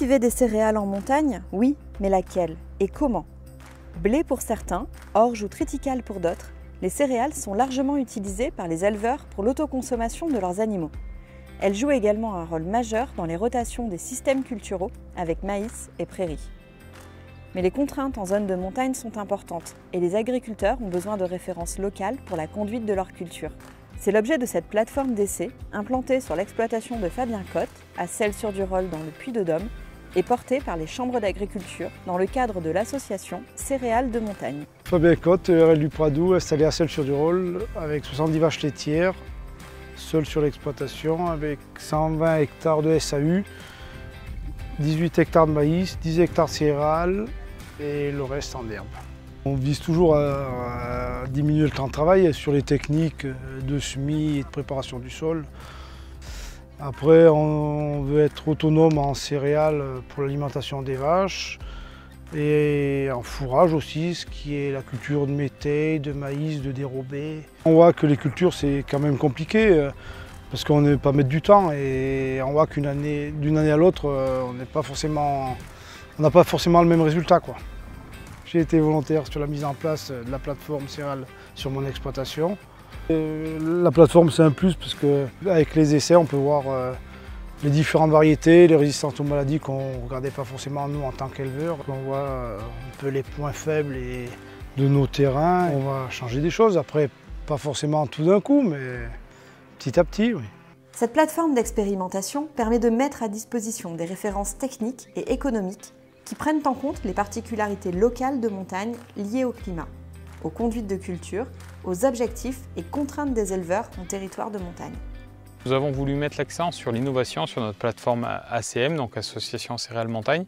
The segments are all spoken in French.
Cultiver des céréales en montagne, oui, mais laquelle et comment? Blé pour certains, orge ou triticale pour d'autres, les céréales sont largement utilisées par les éleveurs pour l'autoconsommation de leurs animaux. Elles jouent également un rôle majeur dans les rotations des systèmes culturaux avec maïs et prairies. Mais les contraintes en zone de montagne sont importantes et les agriculteurs ont besoin de références locales pour la conduite de leur culture. C'est l'objet de cette plateforme d'essai, implantée sur l'exploitation de Fabien Cotte, à Celles-sur-du-Rôle dans le Puy-de-Dôme, et portée par les chambres d'agriculture dans le cadre de l'association Céréales de montagne. Fabien Cotte, RL du Pradou, installé à Celles-sur-du-Rôle, avec 70 vaches laitières, seul sur l'exploitation, avec 120 hectares de SAU, 18 hectares de maïs, 10 hectares de céréales et le reste en herbe. On vise toujours à diminuer le temps de travail sur les techniques de semis et de préparation du sol. Après, on veut être autonome en céréales pour l'alimentation des vaches et en fourrage aussi, ce qui est la culture de métailles, de maïs, de dérobé. On voit que les cultures, c'est quand même compliqué parce qu'on n'est pas mettre du temps et on voit d'une année à l'autre, on n'a pas forcément le même résultat, quoi. J'ai été volontaire sur la mise en place de la plateforme céréales sur mon exploitation. La plateforme, c'est un plus parce qu'avec les essais, on peut voir les différentes variétés, les résistances aux maladies qu'on ne regardait pas forcément nous en tant qu'éleveurs. On voit un peu les points faibles de nos terrains. On va changer des choses, après pas forcément tout d'un coup, mais petit à petit, oui. Cette plateforme d'expérimentation permet de mettre à disposition des références techniques et économiques qui prennent en compte les particularités locales de montagne liées au climat, aux conduites de culture, aux objectifs et contraintes des éleveurs en territoire de montagne. Nous avons voulu mettre l'accent sur l'innovation sur notre plateforme ACM, donc Association Céréales Montagne.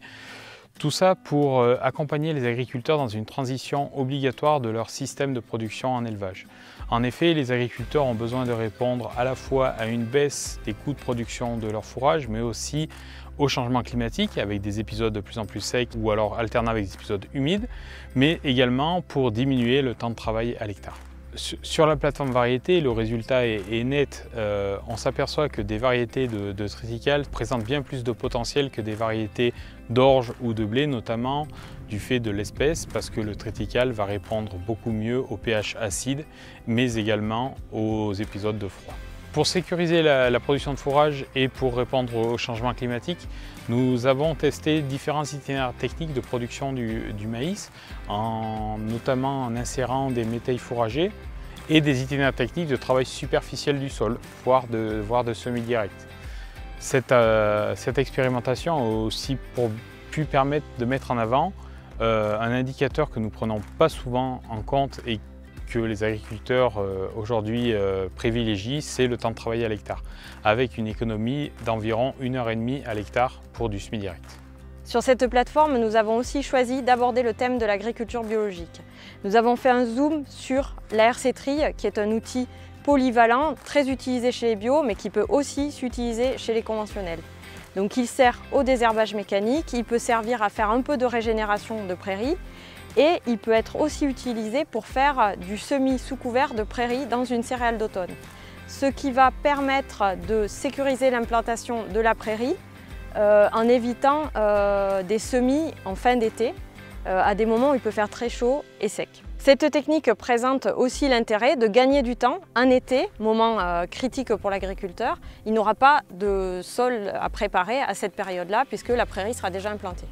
Tout ça pour accompagner les agriculteurs dans une transition obligatoire de leur système de production en élevage. En effet, les agriculteurs ont besoin de répondre à la fois à une baisse des coûts de production de leur fourrage, mais aussi au changement climatique avec des épisodes de plus en plus secs ou alors alternant avec des épisodes humides, mais également pour diminuer le temps de travail à l'hectare. Sur la plateforme variété, le résultat est net. On s'aperçoit que des variétés de triticale présentent bien plus de potentiel que des variétés d'orge ou de blé, notamment du fait de l'espèce, parce que le triticale va répondre beaucoup mieux au pH acide, mais également aux épisodes de froid. Pour sécuriser la production de fourrage et pour répondre au changement climatique, nous avons testé différents itinéraires techniques de production du maïs, notamment en insérant des métailles fourragées et des itinéraires techniques de travail superficiel du sol, voire de semis direct. Cette expérimentation a aussi pu permettre de mettre en avant un indicateur que nous ne prenons pas souvent en compte et que les agriculteurs aujourd'hui privilégient, c'est le temps de travail à l'hectare, avec une économie d'environ 1h30 à l'hectare pour du semis direct. Sur cette plateforme, nous avons aussi choisi d'aborder le thème de l'agriculture biologique. Nous avons fait un zoom sur la RC-Tri, qui est un outil polyvalent, très utilisé chez les bio, mais qui peut aussi s'utiliser chez les conventionnels. Donc il sert au désherbage mécanique, il peut servir à faire un peu de régénération de prairies, et il peut être aussi utilisé pour faire du semis sous couvert de prairies dans une céréale d'automne. Ce qui va permettre de sécuriser l'implantation de la prairie en évitant des semis en fin d'été, à des moments où il peut faire très chaud et sec. Cette technique présente aussi l'intérêt de gagner du temps en été, moment critique pour l'agriculteur. Il n'aura pas de sol à préparer à cette période-là puisque la prairie sera déjà implantée.